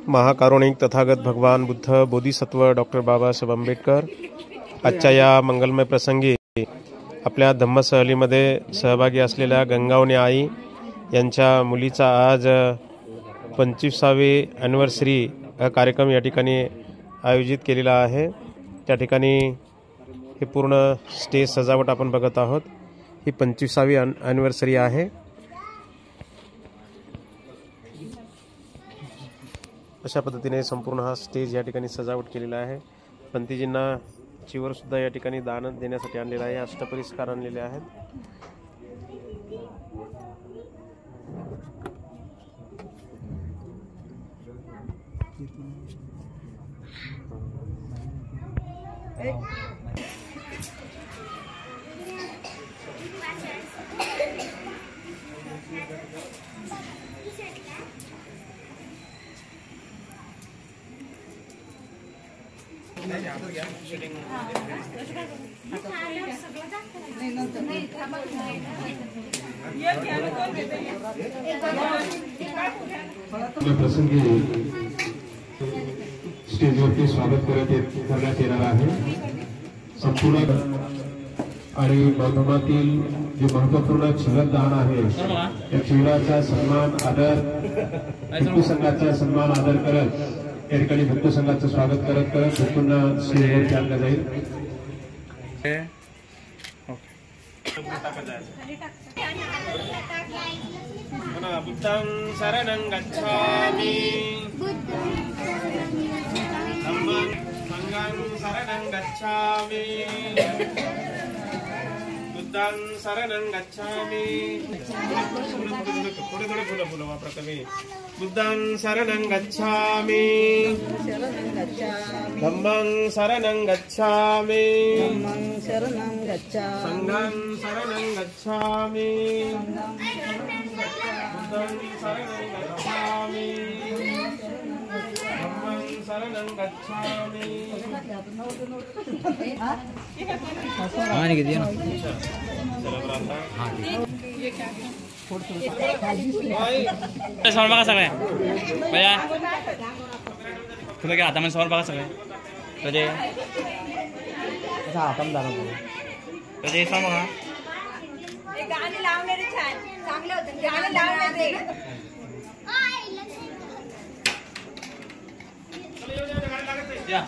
महाकारुणिक तथागत भगवान बुद्ध बोधिसत्व डॉक्टर बाबासाहेब आंबेडकर आजच्या या मंगलमय प्रसंगी आपल्या धम्मसहलीमध्ये सहभागी असलेल्या गंगावणे आई यांच्या मुलीचा आज 25वी ॲनिव्हर्सरी कार्यक्रम या ठिकाणी आयोजित केलेला आहे। त्या ठिकाणी हे पूर्ण स्टेज सजावट आपण बघत आहोत। ही 25वी ॲनिव्हर्सरी आहे। अशा पद्धतीने संपूर्ण हा स्टेज या ठिकाणी सजावट केलेला आहे। पंतीजींना चिवर सुद्धा या ठिकाणी दान देण्यासाठी आणलेला आहे। अष्टपरिस्कार आणलेले आहेत। प्रसंगी स्टेजवरती स्वागत करण्यात येणार आहे। संपूर्ण आणि बौद्धमातील जे महत्वपूर्ण क्षीरदान आहे त्या क्षीराचा सन्मान आदर हिंदू संघाचा सन्मान आदर करत या ठिकाणी भक्त संघाचं स्वागत करत भक्तांना स्टेजवरती आणलं जाईल। बुद्धं शरणं गच्छामि धम्मं संघं शरणं गच्छामि बुद्धं शरणं गच्छामि थोडे फुलं वापरा तुम्ही। बुद्धं शरणं गच्छामि धम्मं शरणं गच्छामि संघं शरणं गच्छामि बुद्धं शरणं गच्छामि धम्मं शरणं गच्छामि। समोर बघा सगळे भैया तुला काय हातामध्ये समोर बघा सगळे तुझे हातामध्ये दाखव तुझे समोर बघा। गाणे लावणारे छान चांगले होते गाणे लावणारे या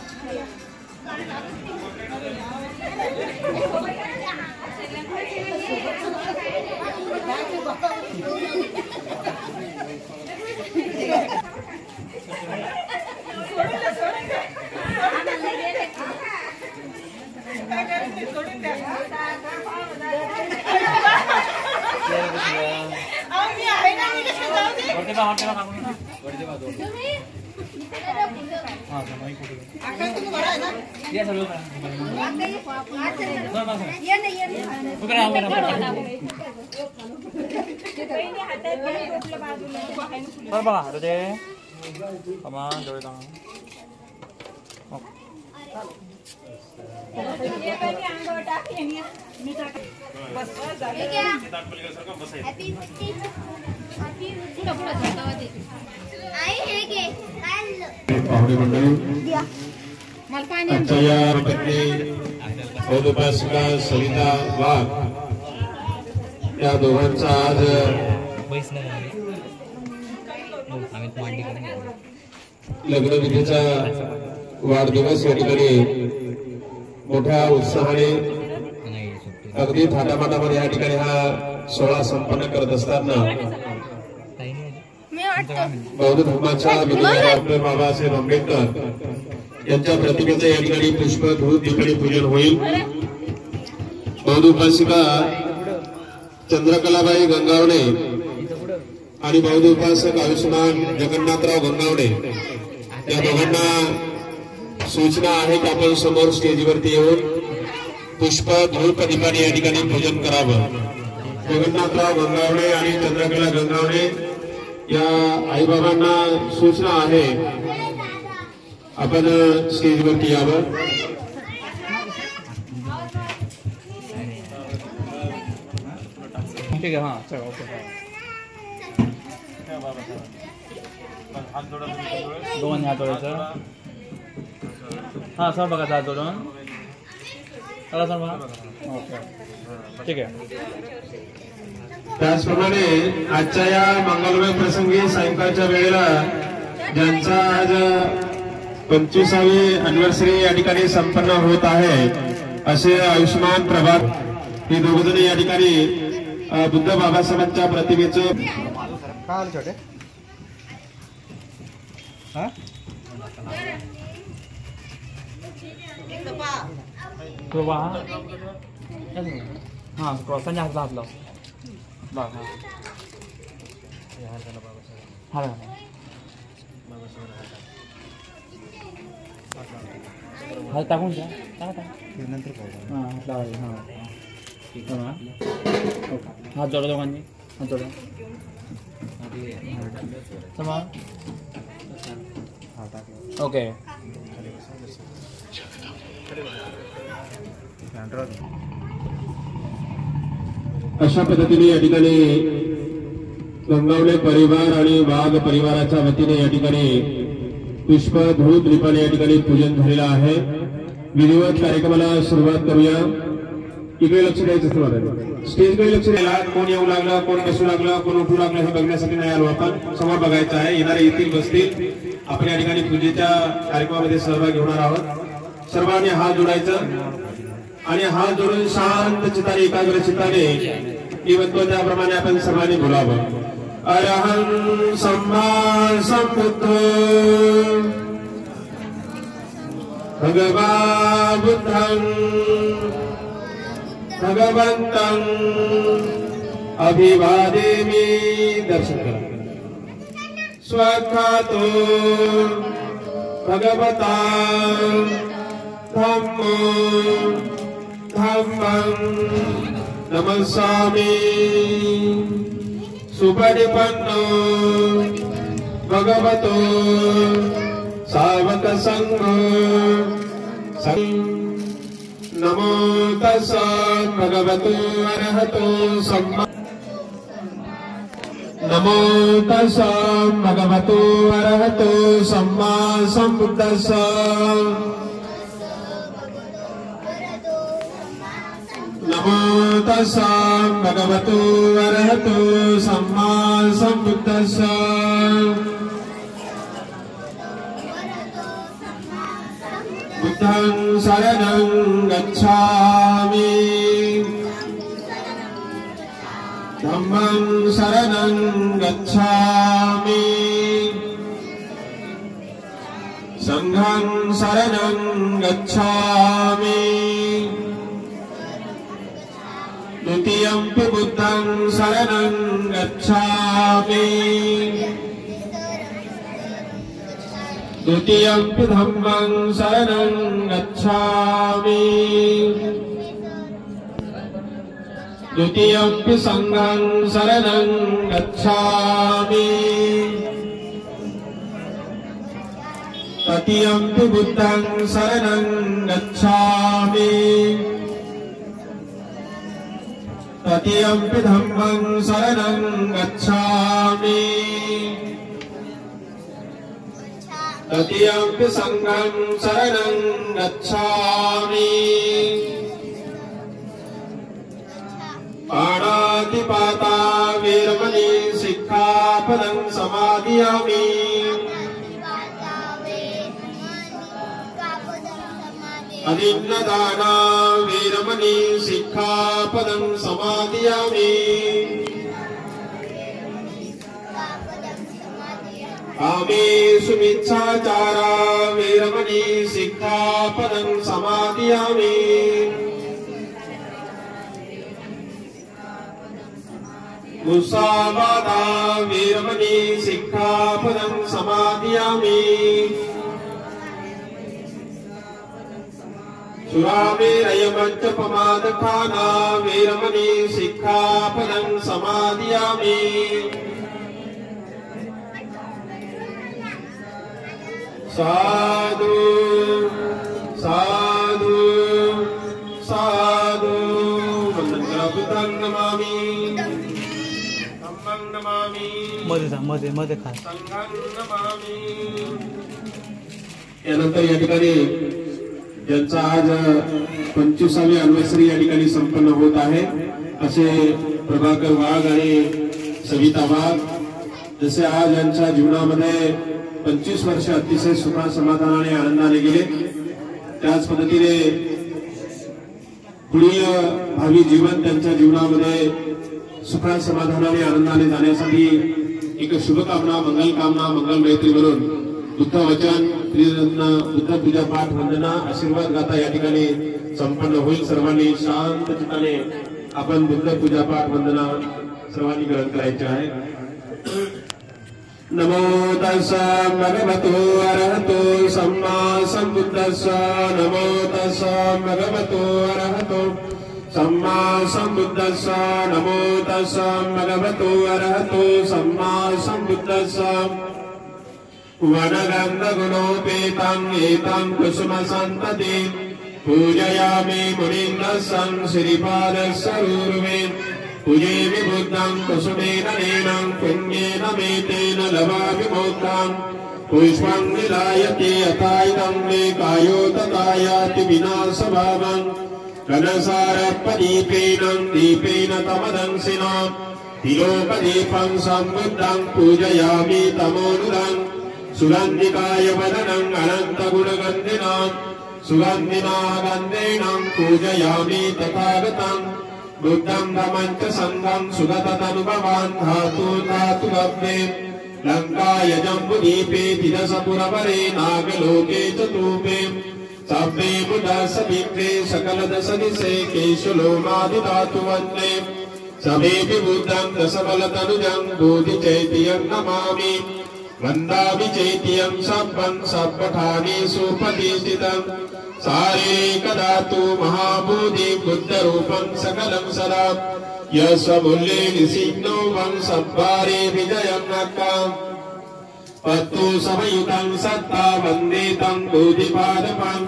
बघा तुझे डोळे पाहुणे मंडळी आजच्या या पत्नी बौद्धोपासिका सविता वाघ या दोघांचा आज लग्नविधीचा वाढदिवस या ठिकाणी मोठ्या उत्साहाने अगदी थाटामाटामध्ये या ठिकाणी हा सोहळा संपन्न करत असताना बौद्ध धर्माच्या डॉक्टर बाबासाहेब आंबेडकर यांच्या प्रतिमेचं या ठिकाणी पुष्प धूप ठिकाणी पूजन होईल। बौद्ध उपासिका चंद्रकलाबाई गंगावणे आणि बौद्ध उपासक आयुष्मान जगन्नाथराव गंगावणे या दोघांना सूचना आहे की आपण समोर स्टेजवरती येऊन पुष्प धूप दीपाने या ठिकाणी पूजन करावं। जगन्नाथराव गंगावणे आणि चंद्रकला गंगावणे या आईबाबांना सूचना आहे आपण स्टेजवरती यावं। ठीक है, हाँ चलो ओके। दोन हात जोडायचं. हां सर बघा हात जोडून. चला सर बघा. ओके ठीक आहे. त्याचप्रमाणे आजच्या या मंगलमय प्रसंगी सायंकाळच्या वेळेला ज्यांचा आज 25वी अॅनिव्हर्सरी या ठिकाणी संपन्न होत आहे असे आयुष्मान प्रभात हे दोघजण या ठिकाणी बुद्ध बाबासाहेबांच्या प्रतिमेचं छोटे हां क्रॉसांच्या हातला हात लाव. बघ हां हात टाकून द्या. नंतर हां हात लावायचे. हां हात जोडा दोघांनी. हात जोडा. ओके अशा पद्धतीने या ठिकाणी गंगावणे परिवार आणि वाघ परिवाराच्या वतीने या ठिकाणी पुष्प धूप दीपाने या ठिकाणी पूजन झालेलं आहे. विधिवत कार्यक्रमाला सुरुवात करूया. इकडे लक्ष द्यायचं तुम्हाला. स्टेजकडे लक्ष द्यायला. कोण येऊ लागलं, कोण बसू लागलं, कोण उठू लागलं हे बघण्यासाठी नाही आलो आपण. समोर बघायचं आहे. येणारे येतील बसतील. आपण या ठिकाणी पूजेच्या कार्यक्रमामध्ये सहभागी होणार आहोत. सर्वांनी हात जोडायचं आणि हात जोडून शांत चित्ताने एकाग्र चित्ताने मी म्हणतो त्याप्रमाणे आपण सर्वांनी बोलावं. अरहं सम्मा संबुद्ध भगवा बुद्धं भगवन्तं अभिवादेमि. दर्शन करा. स्वखातो भगवता धम्मो धम्मं नमस्सामि. सुपरिपन्नो भगवतो सावक संघो नमो तस्सा भगवतो अरहतो सम्मा. नमो तस्सा भगवतो अरहतो सम्मा संबुद्धस्सा. नमो तस्सा भगवतो अरहतो सम्मा संबुद्धस्सा. बुद्धं शरणं गच्छामि. धम्मं शरणं गच्छामि. संघं शरणं गच्छामि. द्वितीयंपि बुद्धं शरणं गच्छामि. द्वितीयंपि धम्मं शरणं गच्छामि. द्वितीयंपि संघं शरणं गच्छामि. तृतीयंपि बुद्धं शरणं गच्छामि. तृतीयंपि धम्मं शरणं गच्छामि. तृतीयंपि संघं शरणं गच्छामि. पाणातिपाता वेरमणि सिक्खापदं समादियामि. अनिन्नदाना वेरमणि सिक्खापदं समादियामि. कामेषु मिच्छाचारा वेरमणि सिक्खापदं समादियामि. मुसावादा वेरमणि सिक्खापदं समादियामि. सुरामेरयमज्जपमादखाना वेरमणि सिक्खापदं समादियामि. साधु साधु साधु. वन्दनं बुद्धं नमामि. धम्मं संघं नमामि मध्ये जा, मध्ये खा. संघं नमामि. यानंतर या ठिकाणी ज्यांचा आज 25वी अॅनिव्हर्सरी या ठिकाणी संपन्न होत आहे असे प्रभाकर वाघ आणि सविता वाघ, जसे आज यांच्या जीवनामध्ये 25 वर्ष अतिशय सुखा समाधानाने आनंदाने गेले, त्याच पद्धतीने पुढील भावी जीवन त्यांच्या जीवनामध्ये सुखा समाधानाने आनंदाने जाण्यासाठी एक शुभकामना, मंगलकामना, मंगल मैत्री म्हणून बुद्ध वचन, त्रिरत्न, बुद्ध पूजा पाठ, वंदना, आशीर्वाद गाथा या ठिकाणी संपन्न होईल. सर्वांनी शांत चित्ताने आपण बुद्ध पूजा पाठ, वंदना सर्वांनी ग्रहण करायचे आहे. नमो तस्सा भगवतो अरहतो सम्मा सम्बुद्धस्सा. नमो तस्सा भगवतो अरहतो सम्मा सम्बुद्धस्सा. नमो तस्सा भगवतो अरहतो सम्मा सम्बुद्धस्सा. वनगन्धगुणोपेतं एतं कुसुमसन्ततिं पूजयामि मुनीन्द्रं श्रीपादस्वरूर्वे. पूजेमि बुद्धं कुसुमेन नैनं पुण्येन मेतेन लभामि मोक्षं. पुष्पं विलायते यथाइदं मे कायोततायाति विनाशभावं. कनसारप्रदीपेन दीपेन तमदंसिना तिलोकदीपं सम्बुद्धं पूजयामि तमोनुदं. सुगन्धिकाय वदनं अनन्तगुणगन्धिनां सुगन्धिना गन्धेनं पूजयामि तथागतं. बुद्धं धम्मं च संघं सुगततनुभवान् धातु धातु गव्ये. लङ्काय जम्बुदीपे तिदशपुरवरे नागलोके च तूपे. सभ्ये बुधसविप्रे सकलदशदिशे केशलोमादिधातु वन्दे. सभेऽपि बुद्धं दशबलतनुजं बोधिचैत्यं नमामि. वन्दामि चैत्यं सब्बं सब्बठानेषु प्रतिष्ठितं. सारे कदातु महाबोधि बुद्धरूपं सकलं सदा. यस्वमूल्ये निसिग्नो वंशब्बारे विजयं नक्काम्. पत्तु समयुतं सत्ता वन्दे तं बोधिपादपम्.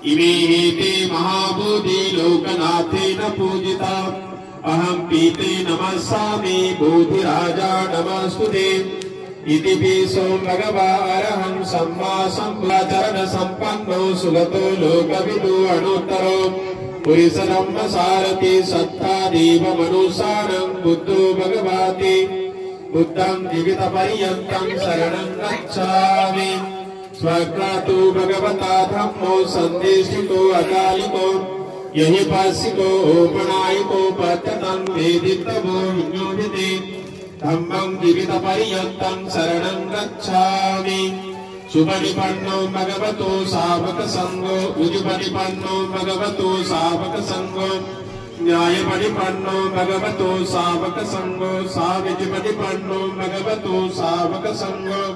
इमे ते महाबोधि लोकनाथेन पूजिता. अहं पीते नमस्सामि बोधिराजा नमस्तुते. इति पिसो भगवारहं सम्मा सम्बुद्धचरण संपन्नो सुगतो लोकविदु अनुत्तरो. पुरुषधम्म सारथि सत्ता देव मनुष्याणं बुद्धो भगवाति. बुद्धं जीवितपर्यन्तं शरणं गच्छामि. स्वक्रतु भगवता धम्मो सन्देशितो अकालिको. यहि पासिको ओपनायको पत्यतं वेदितवो विज्ञोदिते. धम्मं जीवितपर्यन्तं शरणं गच्छामि. सुपरिपन्नो भगवतो सावकसङ्गो. उजुपरिपन्नो भगवतो सावकसङ्गो. न्यायपरिपन्नो भगवतो सावकसङ्गो. साविजुपरिपन्नो भगवतो सावकसङ्गो.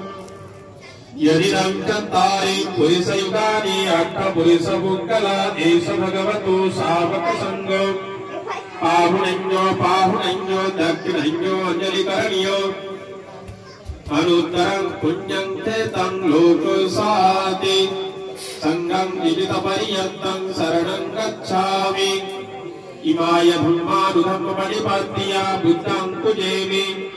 यदिदं चत्वारि पुरुषयुगानि अष्टपुरुषपुङ्गला एष भगवतो सावकसङ्गो. पाहुणञ्जो दक्षिणञ्जो अञ्जलिकरणीयो. अनुत्तरं पुण्यं चेतं लोकसाति. संघं जीवितपर्यन्तं शरणं गच्छामि. इमाय धम्मानुधम्मपरिपात्या बुद्धं पूजेमि.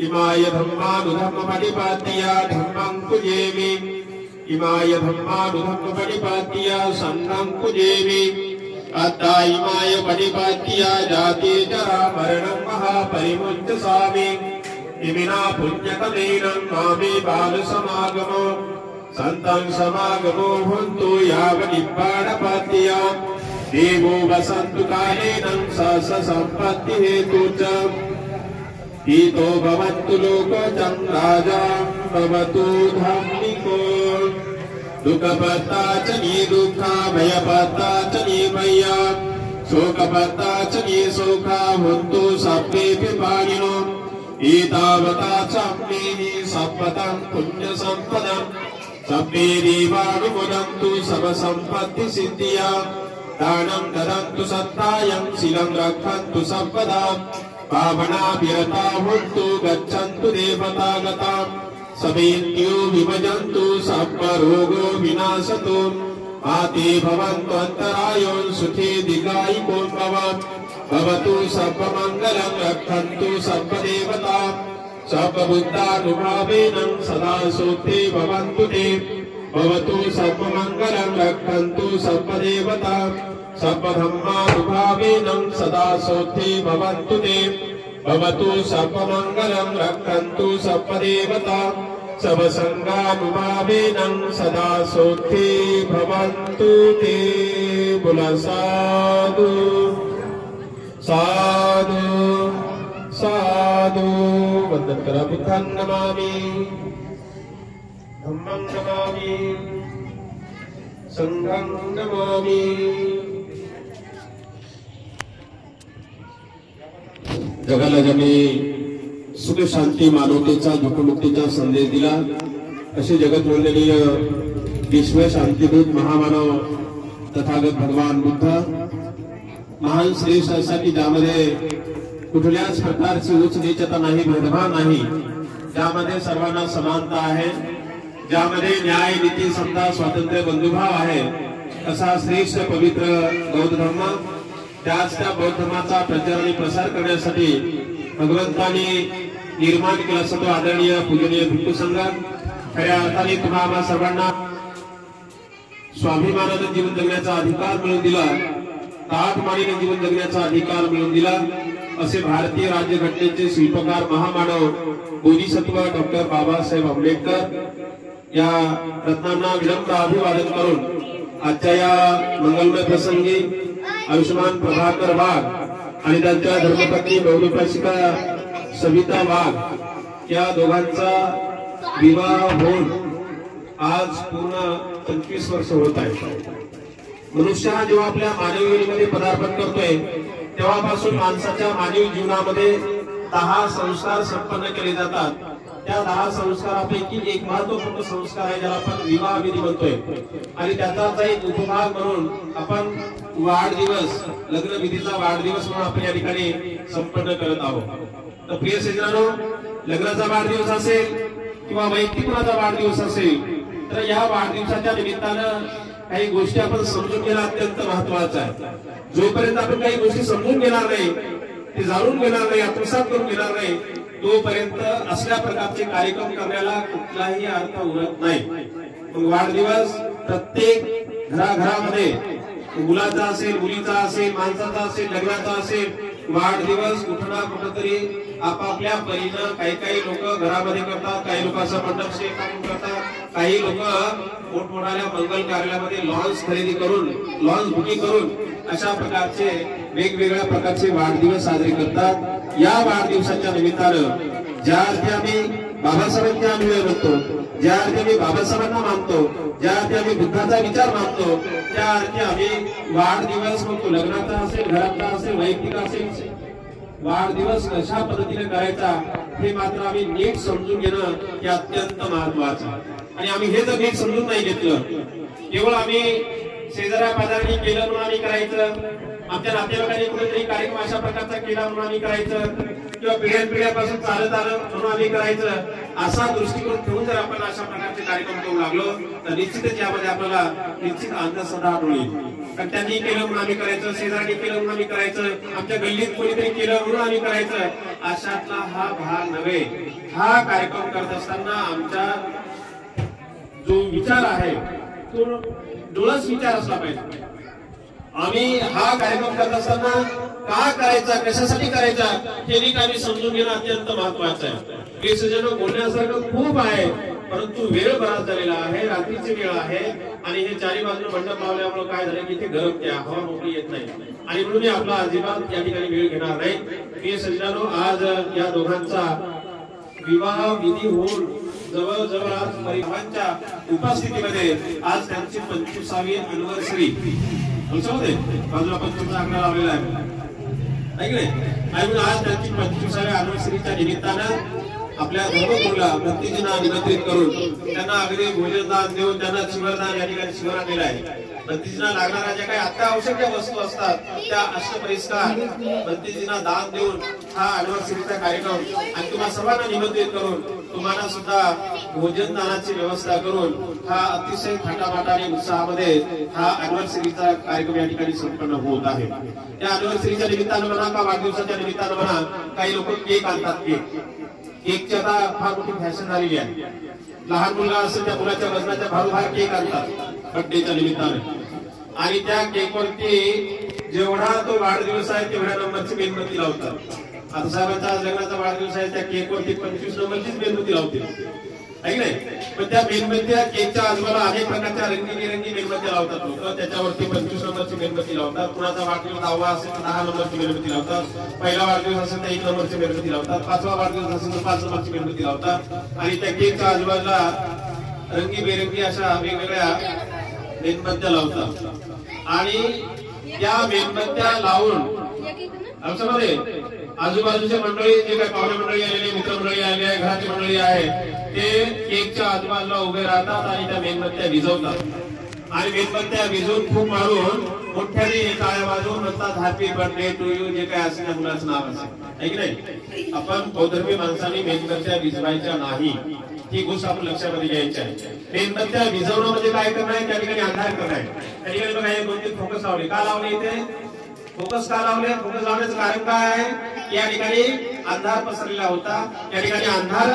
इमाय धम्मानुधम्मपरिपात्या धम्मं पूजेमि. इमाय धम्मानुधम्मपरिपात्या संघं पूजेमि. अत्ता इमाय परिपात्या जाति जरा मरणं महापरिमुञ्चसामि. इमिना पुण्यकमेनं मामे बालसमागमो. सन्तं समागमो भवन्तु यावनिब्बाणपात्या. देवो वसन्तु कालेनं सहस्रसम्पत्तिहेतु च. हितो भवन्तु लोकचं राजा भवतु धार्मिको. दुःखपत्ता च निदुःखा भयपत्ता च निभया. शोकपत्ता च निशोका भवन्तु सभ्येऽपि पाणिनो. एतावता सम्मेहि सम्पदं पुण्यसम्पदं. सभ्ये देवानुमोदन्तु सर्वसम्पत्तिसिद्धिया. दानं ददन्तु सत्तायं शीलं रक्षन्तु सम्पदां. पावनाभिरता भवन्तु गच्छन्तु देवतागता. समेत्यो विभजन्तु सर्वरोगो विनाशतु. आते भवन्तु अन्तरायो सुखे दीर्घायुको भव. भवतु सर्वमङ्गलं रक्षन्तु सर्वदेवता सर्वबुद्धानुभावेन सदा सुखे भवन्तु ते भवतु सर्वमङ्गलं रक्षन्तु सर्वदेवता सर्वधर्मानुभावेन सदा सुखे भवन्तु ते भवतु सर्वमङ्गलं रक्षन्तु सर्वदेवता सर्वसंगानुभावेन सदा सुखे भवन्तु ते। बोला साधु साधु साधु। वंदन करा। बुद्धं नमामि, धम्मं नमामि, संघं नमामि। जगाला ज्यांनी सुख शांती मानवतेचा दुःखमुक्तीचा संदेश दिला असे जगत वंदनीय विश्व शांतीदूत महामानव तथागत भगवान बुद्ध महान श्रेष्ठ असा की ज्यामध्ये कुठल्याच प्रकारची उच्च नीचता नाही, भेदभाव नाही, ज्यामध्ये सर्वांना समानता आहे, ज्यामध्ये न्याय नीती समता स्वातंत्र्य बंधुभाव आहे असा श्रेष्ठ पवित्र बौद्ध धर्म। त्याच त्या बौद्ध धर्माचा प्रचार आणि प्रसार करण्यासाठी भगवंतांनी निर्माण केला असतो तो आदरणीय पूजनीय भिक्खू संघ। खऱ्या अर्थाने तुम्हाला सर्वांना स्वाभिमानाने जीवन जगण्याचा अधिकार मिळवून दिला, ताकमानीने जीवन जगण्याचा अधिकार मिळवून दिला असे भारतीय राज्यघटनेचे शिल्पकार महामानव बोधिसत्व डॉक्टर बाबासाहेब आंबेडकर या रत्नांना विनम्र अभिवादन करून आजच्या या मंगलमय प्रसंगी आयुष्मान प्रभाकर वाघ आणि त्यांच्या धर्मपत्नी बहुरूपासिका सविता वाघ या दोघांचा विवाह होऊन आज पूर्ण 25 वर्ष होत आहे। मनुष्य हा जेव्हा आपल्या मानवी योनीमध्ये पदार्पण करतोय तेव्हापासून माणसाच्या मानवी जीवनामध्ये 10 संस्कार संपन्न केले जातात। त्या 10 संस्कारापैकी एक महत्वपूर्ण संस्कार आहे ज्याला आपण विवाह विधी म्हणतोय आणि त्याचाच एक उपभाग म्हणून आपण वाढदिवस, लग्न विधीचा वाढदिवस म्हणून आपण या ठिकाणी संपन्न करत आहोत। तर प्रिय सज्जनांनो, लग्नाचा वाढदिवस असेल किंवा वैयक्तिक कुणाचा वाढदिवस असेल तर या वाढदिवसाच्या निमित्तानं काही गोष्टी आपण समजून घेणं अत्यंत महत्वाचं आहे। जोपर्यंत आपण काही गोष्टी समजून घेणार नाही, ते जाणून घेणार नाही, आत्मसात करून घेणार नाही, तोपर्यंत असल्या प्रकारचे कार्यक्रम करण्याला कुठलाही अर्थ उरत नाही। मग वाढदिवस प्रत्येक घराघरामध्ये मुलाचा असेल, मुलीचा असेल, माणसाचा असेल, लग्नाचा असेल, वाढदिवस कुठं ना कुठंतरी आपापल्या परीनं काही लोक घरामध्ये करतात, काही लोक असं मंडप सेट करतात, काही लोक मोठमोठ्या मंगल कार्यालयामध्ये लॉन्स खरेदी करून, लॉन्स बुकिंग करून अशा प्रकारचे वेगवेगळ्या प्रकारचे वाढदिवस साजरे करतात। या वाढदिवसाच्या निमित्तानं ज्या अर्थी आम्ही बाबासाहेबांचे अनुयायी बनतो, ज्या अर्थी आम्ही बाबासाहेबांना मानतो, ज्या अर्थी आम्ही बुद्धाचा विचार मानतो, त्या अर्थी आम्ही वाढदिवस म्हणतो। लग्नाचा असेल, घराचा असेल, वैयक्तिक असेल, वाढदिवस कशा पद्धतीने करायचा हे मात्र आम्ही नीट समजून घेणं हे अत्यंत महत्वाचं। आणि आम्ही हे जर नीट समजून नाही घेतलं, केवळ आम्ही शेजाऱ्या पाजाऱ्यांनी केलं म्हणून आम्ही करायचं, आमच्या नातेवाईकांनी कुठेतरी कार्यक्रम अशा प्रकारचा केला म्हणून आम्ही करायचं, किंवा पिढ्यानपिढ्यापासून चालत आलं म्हणून आम्ही करायचं, असा दृष्टिकोन ठेवून जर आपण अशा प्रकारचे कार्यक्रम करू लागलो तर निश्चितच यामध्ये आपल्याला निश्चित अंधश्रद्धा आढळून येईल। कारण त्यांनी केलं म्हणून आम्ही करायचं, शेजाऱ्यांनी केलं म्हणून आम्ही करायचं, आमच्या गल्लीत कोणीतरी केलं म्हणून आम्ही करायचं, अशातला हा भाग नव्हे। हा कार्यक्रम करत असताना आमचा जो विचार आहे तो डोळस विचार असला पाहिजे। आम्ही हा कार्यक्रम करत असताना का करायचा, कशासाठी करायचा हे नीट आम्ही समजून घेणं अत्यंत महत्वाचं आहे। हे सज्जन बोलण्यासारखं खूप आहे, परंतु वेळ बराच झालेला आहे, रात्रीची वेळ आहे आणि हे चारी बाजूने मंडप लावल्यामुळे काय झालं की ते गरम त्या हवा मोकळी येत नाही आणि म्हणून आपला अजिबात या ठिकाणी वेळ घेणार नाही। हे सज्जनांनो, आज या दोघांचा विवाह विधी होऊन जवळजवळ आज परिवारांच्या उपस्थितीमध्ये आज त्यांची 25वी अॅनिव्हर्सरी बाजूला 25चा आकडा लावलेला आहे आज त्यांची 25व्या अॅनिव्हर्सरीच्या निमित्तानं आपल्या धर्मगुरूला भक्तीजींना निमंत्रित करून त्यांना अगदी भोजनदान देऊन त्यांना शिवरदान या ठिकाणी शिवरा दिला आहे। भक्तीजींना लागणाऱ्या ज्या काही अत्यावश्यक वस्तू असतात त्या अष्टपरिष्कार भक्तीजींना दान देऊन हा अॅनिव्हर्सरीचा कार्यक्रम आणि तुम्हाला सर्वांना निमंत्रित करून तुम्हाला सुद्धा भोजन दानाची व्यवस्था करून हा अतिशय थाटामाटाने उत्साहामध्ये हा अॅनिव्हर्सरीचा कार्यक्रम या ठिकाणी संपन्न होत आहे. त्या अॅनिव्हर्सरीच्या निमित्तानं म्हणा का वाढदिवसाच्या निमित्तानं म्हणा काही लोक केक आणतात. केकची आता फार मोठी फॅशन झालेली आहे. लहान मुलगा असेल त्या मुलाच्या वजनाच्या भारोभार केक आणतात बर्थडेच्या निमित्ताने आणि त्या केकवरती जेवढा तो वाढदिवस आहे तेवढ्या नंबरची मेणबत्ती लावतात. आता साहेबांचा लग्नाचा वाढदिवस आहे त्या केकवरती 25 नंबरचीच मेणबत्ती लावतील आहे नाही. पण त्या मेणबत्त्या केकच्या आजूबाजूला अनेक प्रकारच्या रंगीबेरंगी मेणबत्त्या लावतात लोक. त्याच्यावरती 25 नंबरची मेणबत्ती लावतात. कुणाचा वाढदिवस 10वा असेल तर 10 नंबरची मेणबत्ती लावतात. पहिला वाढदिवस असेल तर 1 नंबरची मेणबत्ती लावतात. 5वा वाढदिवस असेल तर 5 नंबरची मेणबत्ती लावतात. आणि त्या केकच्या आजूबाजूला रंगीबेरंगी अशा वेगवेगळ्या मेणबत्त्या लावतात. आणि त्या मेणबत्त्या लावून आमच्यामध्ये आजूबाजूच्या मंडळी जे काही पाहुणे मंडळी आलेली मित्रमंडळी आलेली आहे घराची मंडळी आहे ते केकच्या आजूबाजूला उभे राहतात आणि त्या मेणबत्त्या विझवतात आणि मेणबत्त्या विझवून खूप मारून मोठ्याने टाळ्या वाजवून म्हणतात हॅपी बर्थडे टू यू. जे काय असेल त्या मुलाचं नाव असेल ऐक नाही. आपण बौद्धर्मी माणसांनी मेणबत्त्या विझवायच्या नाही ही गोष्ट आपण लक्षामध्ये घ्यायची आहे. मेणबत्त्या विझवणं म्हणजे काय करणं आहे त्या ठिकाणी अंधार करणं आहे. त्या ठिकाणी बघा हे 2-3 फोकस लावले. का लावले इथे फोकस का लावले? फोकस लावण्याचं कारण काय आहे? या ठिकाणी अंधार पसरलेला होता. या ठिकाणी अंधार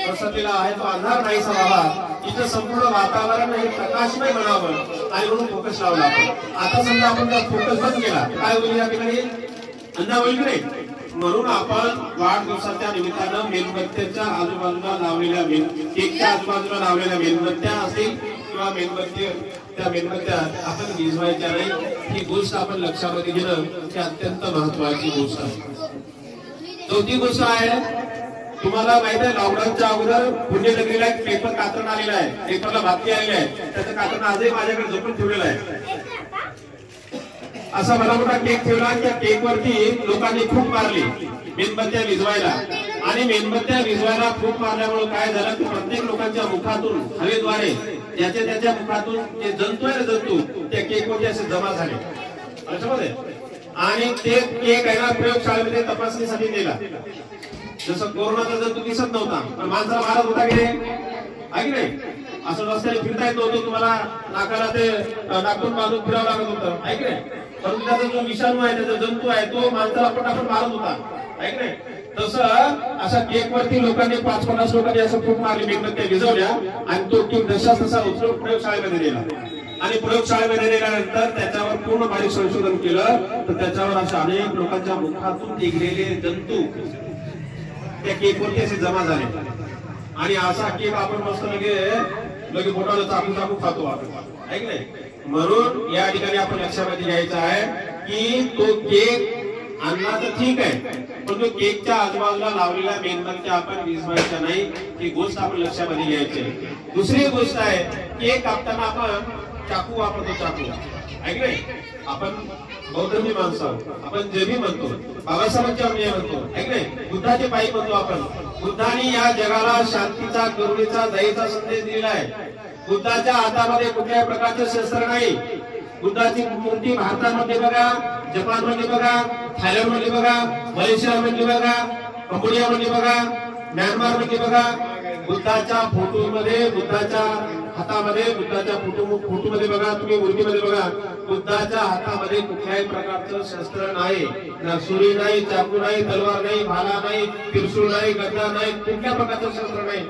पसरलेला आहे तो अंधार नाहीसा व्हावा. इथं संपूर्ण वातावरण हे प्रकाशमय बनावं आणि म्हणून फोकस लावला. आता समजा आपण जर फोकस बंद केला काय होईल? या ठिकाणी अंधार होईल की नाही. म्हणून आपण वाढदिवसाच्या निमित्तानं मेणबत्त्याच्या आजूबाजूला लावलेल्या केकच्या आजूबाजूला लावलेल्या मेणबत्त्या असतील किंवा त्या मेणबत्त्या आपण विझवायच्या नाही. ही गोष्ट आपण लक्षामध्ये घेणं ही अत्यंत महत्वाची गोष्ट आहे. चौथी गोष्ट आहे तुम्हाला माहित आहे लॉकडाऊनच्या अगोदर पुण्यनगरीला एक पेपर कात्रण आलेला आहे. पेपरला बातमी आलेली आहे. त्याचं कात्रण आजही माझ्याकडे जपून ठेवलेलं आहे. असा मला मोठा केक ठेवला त्या केकवरती लोकांनी फूक मारली मेणबत्त्या विझवायला आणि मेणबत्त्या विझवायला फूक मारल्यामुळे काय झालं की प्रत्येक लोकांच्या मुखातून हवेद्वारे त्याच्या मुखातून जे जंतू आहे ना जंतू त्या केकवरती असे जमा झाले त्याच्यामध्ये आणि ते केक आहे ना प्रयोगशाळेमध्ये तपासणीसाठी दिला. जसं कोरोनाचा जंतू दिसत नव्हता पण माणसाला मारत होता की नाही. असं रस्त्याने फिरता येत नव्हतं. तुम्हाला नाकाला ते नाकून बांधून फिरावं लागत होतं ऐक नाही. परंतु त्याचा जो विषाणू आहे त्याचा जंतू आहे तो माणसाला पटापट मारत होता ऐक नाही. तसं अशा केकवरती लोकांनी 5-50 लोकांनी असं फूक मारली मेणबत्त्या विझवल्या आणि तो केक जसा तसा उचलून प्रयोगशाळेमध्ये दिला आणि प्रयोगशाळेमध्ये दिल्यानंतर त्याच्यावर पूर्ण भारी संशोधन केलं तर त्याच्यावर अशा अनेक लोकांच्या मुखातून निघलेले जंतू त्या केकवरती असे जमा झाले आणि असा केक आपण मस्त लगे बोटाला चाकू खातो आपण ऐक नाही. म्हणून या ठिकाणी आपण लक्षामध्ये घ्यायचं आहे की तो केक आणला तर ठीक आहे पण तो केकच्या आजूबाजूला लावलेल्या मेणबत्त्या आपण विझवायच्या नाही ही गोष्ट आपण लक्षामध्ये घ्यायची. दुसरी गोष्ट आहे केक कापताना आपण चाकू वापरतो. चाकू ऐक नाही. आपण बौद्धर्मी माणसं आपण जे भी म्हणतो बाबासाहेबांच्या अन्याय म्हणतो ऐक नाही. बुद्धाचे पायी म्हणतो आपण. बुद्धाने या जगाला शांतीचा करुणेचा दयेचा संदेश दिलेला आहे. बुद्धाच्या हातामध्ये कुठल्याही प्रकारचे शस्त्र नाही. बुद्धाची मूर्ती भारतामध्ये बघा जपानमध्ये बघा थायलंडमध्ये बघा मलेशियामध्ये बघा कंबोडियामध्ये बघा म्यानमारमध्ये बघा बुद्धाच्या फोटोमध्ये बुद्धाच्या हातामध्ये बुद्धाच्या फोटोमध्ये बघा तुम्ही मूर्तीमध्ये बघा बुद्धाच्या हातामध्ये कुठल्याही प्रकारचं शस्त्र नाही. ना सुरी नाही चाकू नाही तलवार नाही भाला नाही त्रिशूळ नाही गदा नाही कुठल्या प्रकारचं शस्त्र नाही.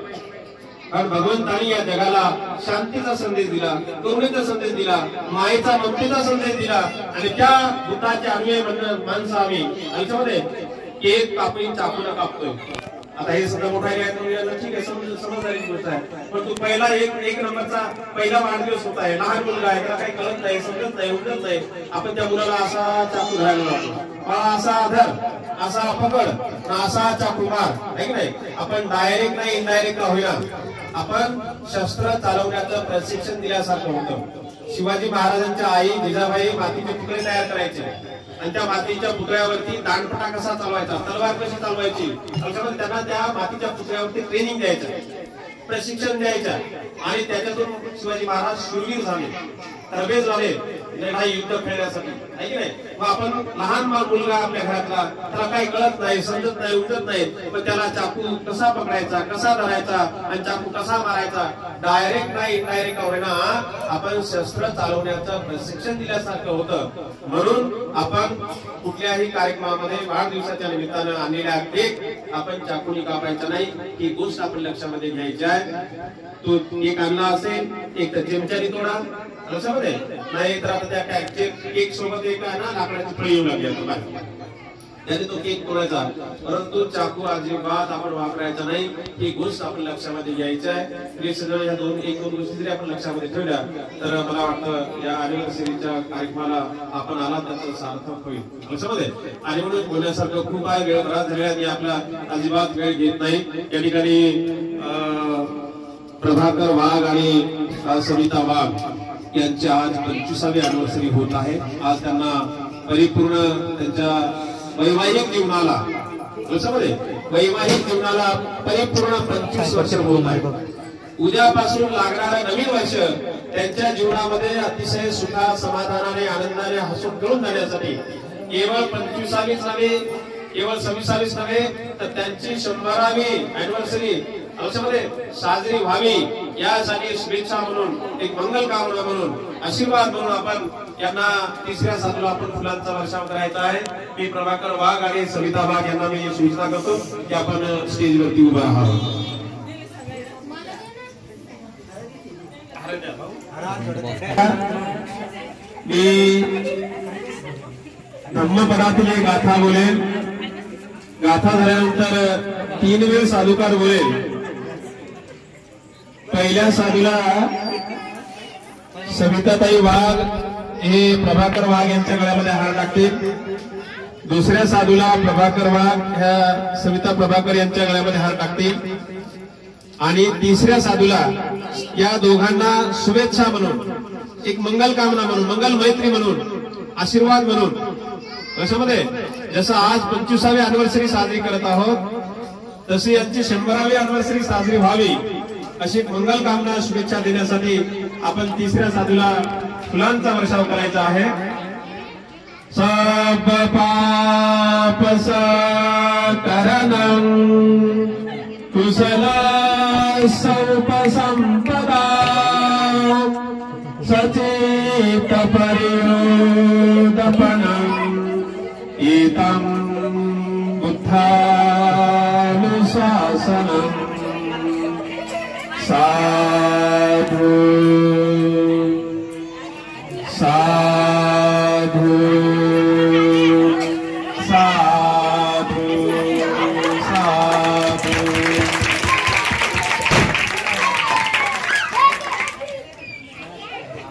कारण भगवंतांनी या जगाला शांतीचा संदेश दिला करुणेचा संदेश दिला मायेचा ममतेचा संदेश दिला आणि त्या बुद्धाच्या अनुयायी माणसं आम्ही याच्यामध्ये केक कापी चाकूला कापतोय. आता हे सगळं मोठा ठीक आहे समजदारीची गोष्ट आहे पण तू पहिला एक नंबरचा पहिला वाढदिवस होत आहे. लहान मुलगा आहे त्याला काही कळत नाही समजत नाही उमजत नाही. आपण त्या मुलाला असा चाकू धरायला लागतो असा धर असा पकड असा चाकू मार ऐक नाही. आपण डायरेक्ट नाही इनडायरेक्ट का होईना आपण शस्त्र चालवण्याचं प्रशिक्षण दिल्यासारखं होतं. शिवाजी महाराजांच्या आई जिजाबाई मातीचे पुतळे तयार करायचे आणि त्या मातीच्या पुतळ्यावरती दांडपटा कसा चालवायचा तलवार कशी चालवायची त्यांना त्या मातीच्या पुतळ्यावरती ट्रेनिंग द्यायचं प्रशिक्षण द्यायचं आणि त्याच्यातून शिवाजी महाराज शूरवीर झाले तरबेज झाले लढाई युद्ध खेळण्यासाठी. आहे की नाही? मग आपण लहान मुलगा आपल्या घरातला, त्याला काही कळत नाही, समजत नाही, उमजत नाही, पण त्याला चाकू कसा पकडायचा, कसा धरायचा आणि चाकू कसा मारायचा, डायरेक्ट नाही इनडायरेक्ट होईना आपण शस्त्र चालवण्याचं प्रशिक्षण दिल्यासारखं होतं. म्हणून आपण कुठल्याही कार्यक्रमामध्ये वाढदिवसाच्या निमित्तानं आणलेला केक आपण चाकूनी कापायचा नाही, ही गोष्ट आपण लक्षामध्ये घ्यायची आहे. तो केक आणला असेल, एक तर चिमच्यानी तोडा लक्षामध्ये, नाही तर आता त्या केक सोबत एक आहे ना लाकडाची फळी येऊ लागली आता त्याने तो केक तोडायचा, परंतु चाकू अजिबात आपण वापरायचा नाही, ही गोष्ट आपण लक्षामध्ये घ्यायची आहे. ह्या एक दोन गोष्टी जरी आपण लक्षामध्ये ठेवल्या तर मला वाटतं या अॅनिव्हर्सरीच्या कार्यक्रमाला आपण आला त्याचं सार्थक होईल लक्षामध्ये. आणि म्हणून बोलण्यासारखं खूप आहे, वेळ बराच झालेला आणि आपला अजिबात वेळ घेत नाही. या ठिकाणी प्रभाकर वाघ आणि सविता वाघ यांची आज 25वी अॅनिव्हर्सरी होत आहे. आज त्यांना परिपूर्ण त्यांच्या वैवाहिक जीवनाला परिपूर्ण 25 वर्ष होत आहे. उद्यापासून लागणारं नवीन वर्ष त्यांच्या जीवनामध्ये अतिशय सुखा समाधानाने आनंदाने हसून खेळून जाण्यासाठी केवळ 25वीच नव्हे, केवळ 26वीच नव्हे तर त्यांची 100वी अॅनिव्हर्सरी वर्षामध्ये साजरी व्हावी यासाठी शुभेच्छा म्हणून, एक मंगल कामना म्हणून, आशीर्वाद म्हणून आपण यांना तिसऱ्या साधूला आपण फुलांचा वर्षाव करायचा आहे. मी प्रभाकर वाघ आणि सविता वाघ यांना मी सूचना करतो की आपण स्टेजवरती उभा राहावं. मी धम्मपदातील एक गाथा बोलेल. गाथा झाल्यानंतर 3 वेळ साधुकार बोलेल. पहिल्या साधूला सविताताई वाघ हे प्रभाकर वाघ यांच्या गळ्यामध्ये हार टाकतील. दुसऱ्या साधूला प्रभाकर वाघ ह्या सविता प्रभाकर यांच्या गळ्यामध्ये हार टाकतील. आणि तिसऱ्या साधूला या दोघांना शुभेच्छा म्हणून, एक मंगल कामना म्हणून, मंगल मैत्री म्हणून, आशीर्वाद म्हणून, कशामध्ये जसं आज 25वी अॅनिव्हर्सरी साजरी करत आहोत तशी यांची 100वी अॅनिव्हर्सरी साजरी व्हावी अशी मंगल कामना शुभेच्छा देण्यासाठी आपण तिसऱ्या साधूला फुलांचा वर्षाव करायचा आहे. सब पाप सकरणं कुशल सौपसंपदा सचेत परिरोदपणं एतं बुद्धानुशासनम् साधु साधु साधु साधु.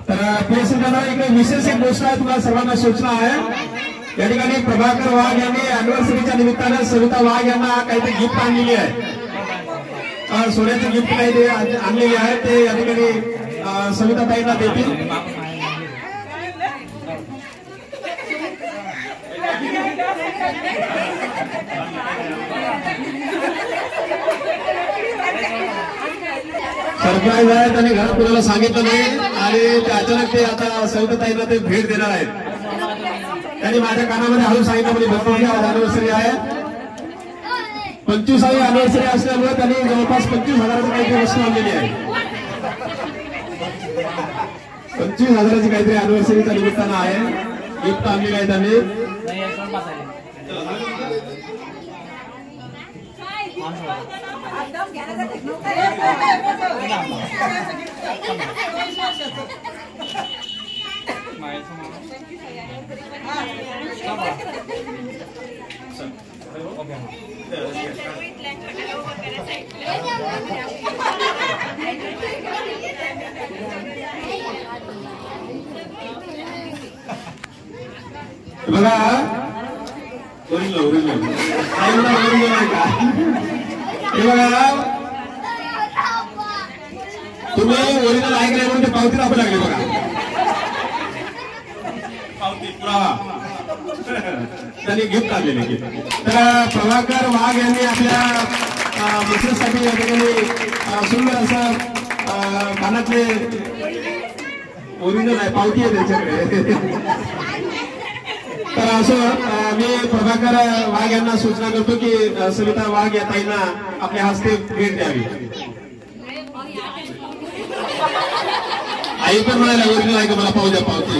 तर एक विशेष एक गोष्ट आहे, तुम्हाला सर्वांना सूचना आहे. या ठिकाणी प्रभाकर वाघ यांनी अॅनिव्हर्सरीच्या निमित्तानं सविता वाघ यांना काहीतरी गिफ्ट आणलेली आहे. सोन्याची गिफ्ट काही आणलेली आहे, ते या ठिकाणी सविताताईंना देतील. सरप्राईज आहे, त्यांनी घरात कुणाला सांगितलं नाही आणि ते अचानक ते आता सविताताईंना ते भेट देणार आहेत. त्यांनी माझ्या कानामध्ये हळू सांगितलं म्हणजे बरोबर अॅनिव्हर्सरी आहे, 25वी अॅनिव्हर्सरी असल्यामुळे त्यांनी जवळपास 25,000ची काहीतरी वस्तू आणलेली आहे. 25,000ची काहीतरी अॅनिव्हर्सरीच्या निमित्तानं आहे, गिफ्ट आणलेली आहे त्यांनी. बघा तुम्ही ओरिजिनल ऐकले म्हणून ते पावती दाखवू लागले. बघा पावती पुरावा त्यांनी गिफ्ट आणलेले. तर प्रभाकर वाघ यांनी आपल्या मिसेससाठी या ठिकाणी सुंदर असं कानातले ओरिजिनल आहे, पावती आहे त्याच्याकडे. तर असं मी प्रभाकर वाघ यांना सूचना करतो की सविता वाघ या ताईंना आपल्या हस्ते भेट द्यावी. आई पण म्हणायला ओरिजिनल आहे का मला पाहू द्या पावती.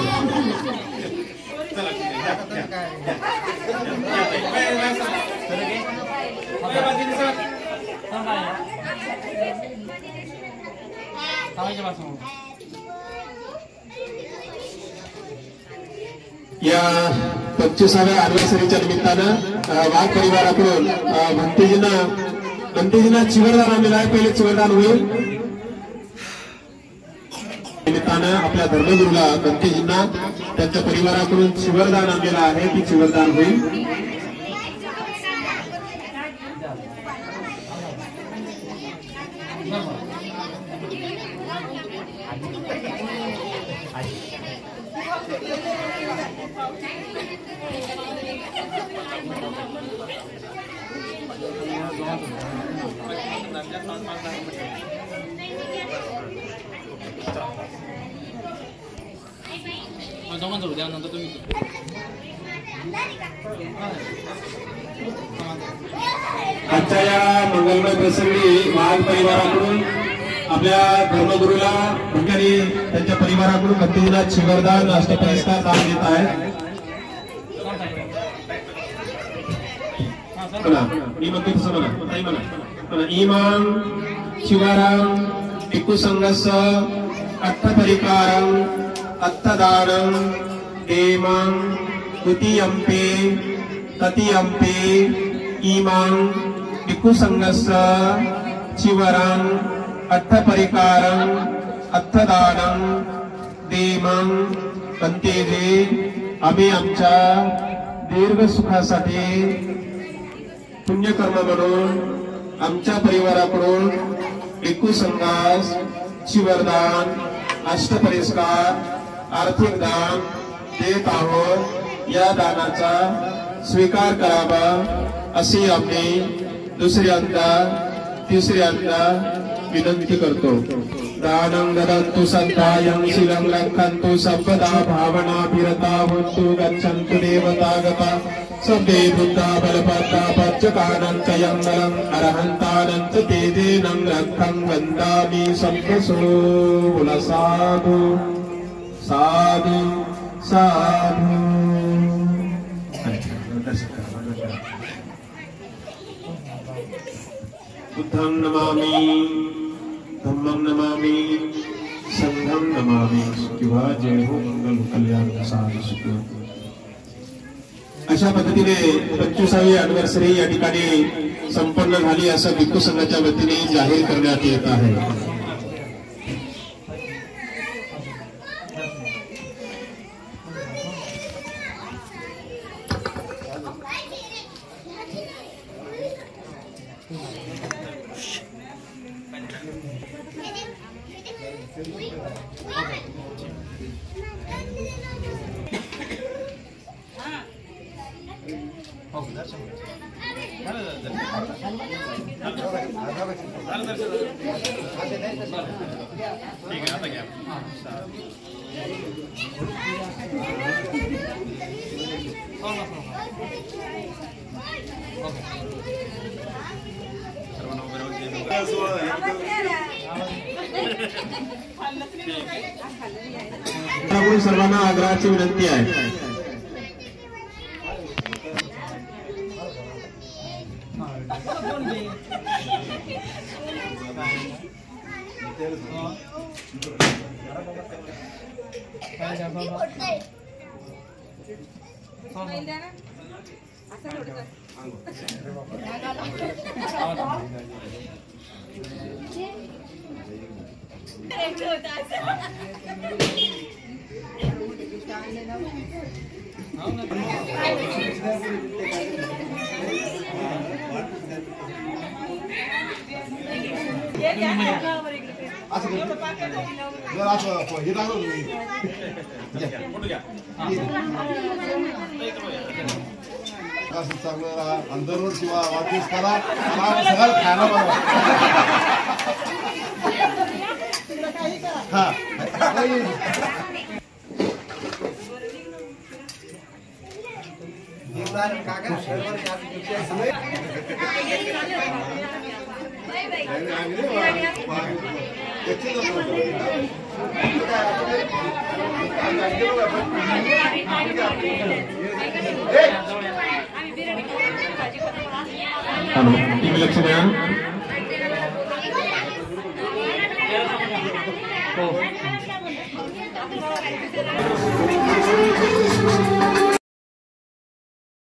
या 25व्या अॅनिव्हर्सरीच्या निमित्तानं वाघ परिवाराकडून भंतेजींना चिवरदान आणलेला आहे. पहिले चिवरदान होईल. निमित्तानं आपल्या धर्मगुरूला भंतेजींना त्यांच्या परिवाराकडून चिवरदान आणलेलं आहे. ती चिवरदान होईल. नंतर तुम्ही आजच्या या मंगलमय प्रसंगी वाघ परिवाराकडून आपल्या धर्मगुरूला ठिकाणी त्यांच्या परिवाराकडून भक्तीजींना चिवरदान अष्टपुरस्कार दान देत आहेत. मी म्हणतो तसं म्हणा. इमाम शिवाराम टिकू संघस अट्टपरिकारं अत्तदानं देमां द्वितीयंपे तृतीयंपे इमां टिकू संघस शिवरां अट्टपरिकारं अत्तदानं देमां पंतेजे. आम्ही आमच्या दीर्घ सुखासाठी पुण्यकर्म म्हणून आमच्या परिवाराकडून टिकू संघास चिवरदान अष्टपरिस्कार आर्थिक दान देत आहोत. या दानाचा स्वीकार करावा अशी आम्ही दुसऱ्यांदा तिसऱ्यांदा विनंती करतो. दानं ददन्तु सद्धायं शीलं रक्षन्तु सर्वदा भावनाभिरता भवन्तु गच्छन्तु देवतागता सभ्ये बुद्धा बलपत्ता पच्चकानञ्च यङ्गलम् अरहन्तानञ्च तेजेनं रक्षं वन्दामि सम्प्रसो साधु साधु साधु. बुद्धं नमामि धम्मं नमामि संघं नमामि. किंवा जय हो मंगल कल्याण साधु सुख. अशा पद्धतीने 25वी अॅनिव्हर्सरी या ठिकाणी संपन्न झाली असं भिक्खू संघाच्या वतीने जाहीर करण्यात येत आहे. सर्वांना आग्रहाची विनंती आहे. अंदरवर किंवा वाढदिवस करा सगळं खायला बनवा. हा लक्ष द्या. हो